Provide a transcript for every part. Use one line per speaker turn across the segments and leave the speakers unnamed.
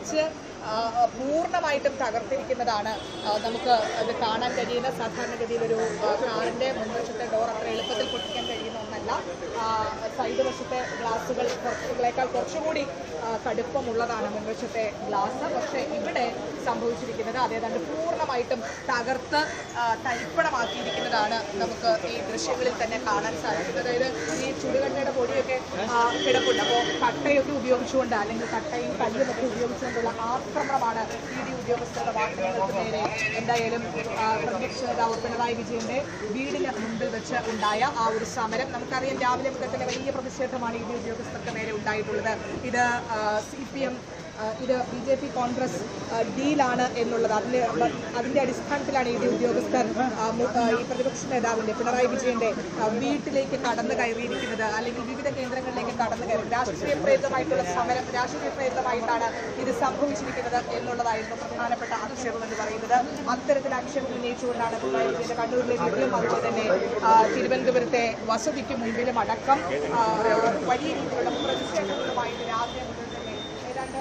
ഇടിച്ച് പൂർണ്ണമായിട്ടും തകർത്തിരിക്കുന്നതാണ് നമുക്ക് അത് കാണാൻ കഴിയുന്ന. സാധാരണഗതിയിൽ ഒരു കാറിൻ്റെ മുൻവശത്തെ ഡോർ അത്ര എളുപ്പത്തിൽ പൊട്ടിക്കാൻ കഴിയുന്ന ഒന്നല്ല. സൈഡ് വശത്തെ ഗ്ലാസുകളേക്കാൾ കുറച്ചുകൂടി കടുപ്പമുള്ളതാണ് മുൻവശത്തെ ഗ്ലാസ്. പക്ഷേ ഇവിടെ സംഭവിച്ചിരിക്കുന്നത് അതേതാണ്ട് പൂർണ്ണമായിട്ടും തകർത്ത് തരിപ്പണമാക്കിയിരിക്കുന്നതാണ് നമുക്ക് ഈ ദൃശ്യങ്ങളിൽ തന്നെ കാണാൻ സാധിക്കുന്നത്. അതായത് ഈ ചുടുകണ്ണയുടെ പൊടിയൊക്കെ കിടപ്പുണ്ട്. അപ്പോൾ കട്ടയൊക്കെ ഉപയോഗിച്ചുകൊണ്ട് അല്ലെങ്കിൽ കട്ടയും കല്ലുമൊക്കെ ഉപയോഗിച്ചുകൊണ്ടുള്ള ആക്രമണമാണ് ഇ ഡി ഉദ്യോഗസ്ഥരുടെ വാഹനങ്ങൾക്ക് നേരെ എന്തായാലും പ്രതിപക്ഷ നേതാവ് പിണറായി വിജയന്റെ വീടിന് മുൻപിൽ വെച്ച് ഉണ്ടായ ആ ഒരു സമരം. നമുക്കറിയാം രാവിലെ മുതൽ തന്നെ വലിയ പ്രതിഷേധമാണ് ഇ ഡി ഉദ്യോഗസ്ഥർക്ക് നേരെ ഉണ്ടായിട്ടുള്ളത്. ഇത് CPM ഇത് BJP കോൺഗ്രസ് ഡീലാണ് എന്നുള്ളത് അതിൻ്റെ അടിസ്ഥാനത്തിലാണ് ഇ ഡി ഉദ്യോഗസ്ഥർ ഈ പ്രതിപക്ഷ നേതാവിൻ്റെ പിണറായി വിജയന്റെ വീട്ടിലേക്ക് കടന്നു കയറിയിരിക്കുന്നത്, അല്ലെങ്കിൽ വിവിധ കേന്ദ്രങ്ങളിലേക്ക് കടന്നു കയറി രാഷ്ട്രീയ പ്രേരിതമായിട്ടുള്ള സമരം, രാഷ്ട്രീയ പ്രേരിതമായിട്ടാണ് ഇത് സംഭവിച്ചിരിക്കുന്നത് എന്നുള്ളതായിരുന്നു പ്രധാനപ്പെട്ട ആക്ഷേപം എന്ന് പറയുന്നത്. അത്തരത്തിൽ ആക്ഷേപം ഉന്നയിച്ചുകൊണ്ടാണ് പിണറായി വിജയന്റെ കണ്ണൂരിലെ വീട്ടിലും അതുപോലെ തന്നെ തിരുവനന്തപുരത്തെ വസതിക്ക് മുൻപിലും അടക്കം വലിയ രീതിയിലുള്ള പ്രതിഷേധങ്ങളുമായിട്ട് രാവിലെ മുതൽ തന്നെ ഏതാണ്ട്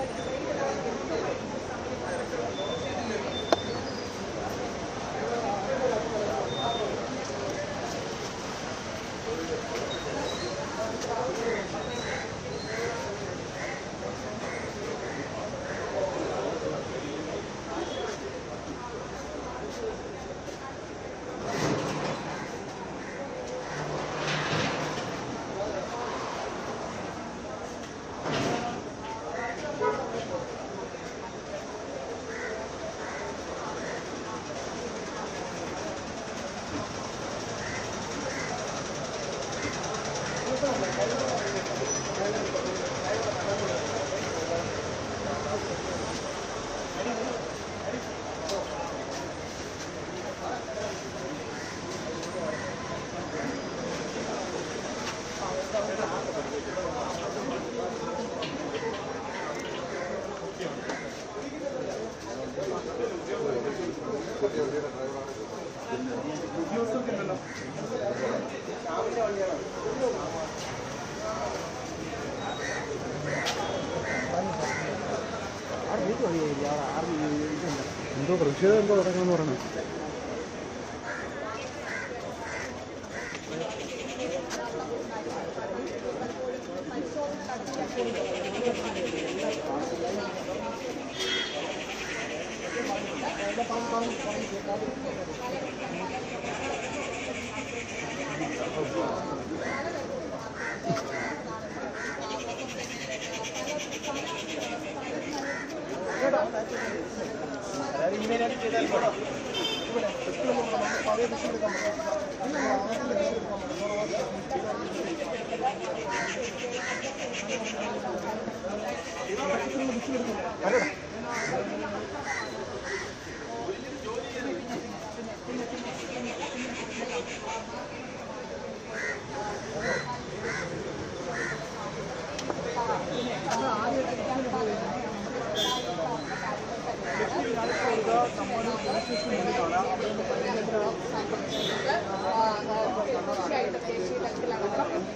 എന്തോ പ്രതിഷേധം എന്തോ തുടങ്ങണമെന്ന് പറയണം.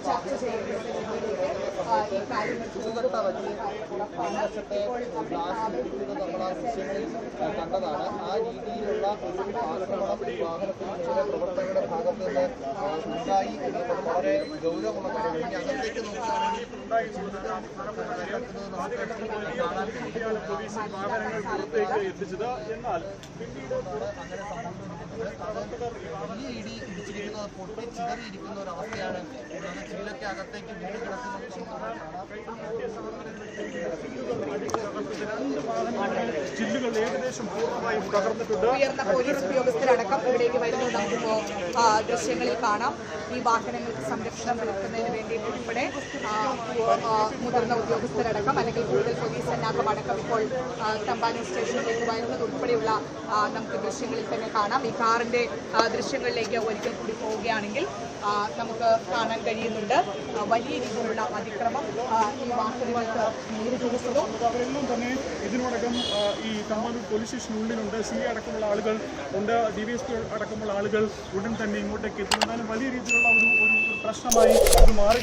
ചർച്ച ചെയ്യുന്നത് ഈ കാര്യങ്ങൾ
കണ്ടതാണ്. ആ രീതിയിലുള്ള ഒരു ആക്രമണം വാഹനത്തിന് പ്രവർത്തകരുടെ ഭാഗത്ത് നിന്ന് ഉണ്ടായി എന്നുള്ളത് വളരെ ഗൗരവമുള്ള കാര്യമാണ്. ഇനി അകത്തേക്ക് നോക്കുകയാണെങ്കിൽ അങ്ങനെ വലിയ ഇടി ഇടിച്ചിരിക്കുന്നത് പൊട്ടി ചിതറിയിരിക്കുന്ന ഒരു അവസ്ഥയാണ്. ചില്ലൊക്കെ അകത്തേക്ക് വീട്
ചില്ലുകൾ ഏകദേശം പൂർണ്ണമായും തകർന്നിട്ടുണ്ട്.
ഉയർന്ന പോലീസ് ഉദ്യോഗസ്ഥരടക്കം ഇവിടേക്ക് വരുന്നത് നമുക്കിപ്പോൾ ദൃശ്യങ്ങളിൽ കാണാം. ഈ വാഹനങ്ങൾക്ക് സംരക്ഷണം നൽകുന്നതിന് വേണ്ടിയിട്ട് ഉൾപ്പെടെ മുതിർന്ന ഉദ്യോഗസ്ഥരടക്കം അല്ലെങ്കിൽ കൂടുതൽ പോലീസ് സന്നാഹം അടക്കം ഇപ്പോൾ തമ്പാനൂർ സ്റ്റേഷനിലേക്ക് വരുന്നത് ഉൾപ്പെടെയുള്ള നമുക്ക് ദൃശ്യങ്ങളിൽ തന്നെ കാണാം. ഈ കാറിന്റെ ദൃശ്യങ്ങളിലേക്ക് ഒരിക്കൽ കൂടി പോവുകയാണെങ്കിൽ നമുക്ക് കാണാൻ കഴിയുന്നുണ്ട് വലിയ രീതിയിലുള്ള അതിക്രമം ഈ വാഹനങ്ങൾക്ക് നേരിടുന്നതും.
അവരെല്ലാം തന്നെ ഇതിനോടകം ഈ തമ്പാനൂർ പോലീസ് സ്റ്റേഷനുള്ളിലുണ്ട്. CA അടക്കമുള്ള ആളുകൾ ഉണ്ട്, DVSP അടക്കമുള്ള ആളുകൾ ഉടൻ തന്നെ ഇങ്ങോട്ടേക്ക് എത്തും. എന്നാലും വലിയ രീതിയിലുള്ള ഒരു പ്രശ്നമായി ഇത് മാറി.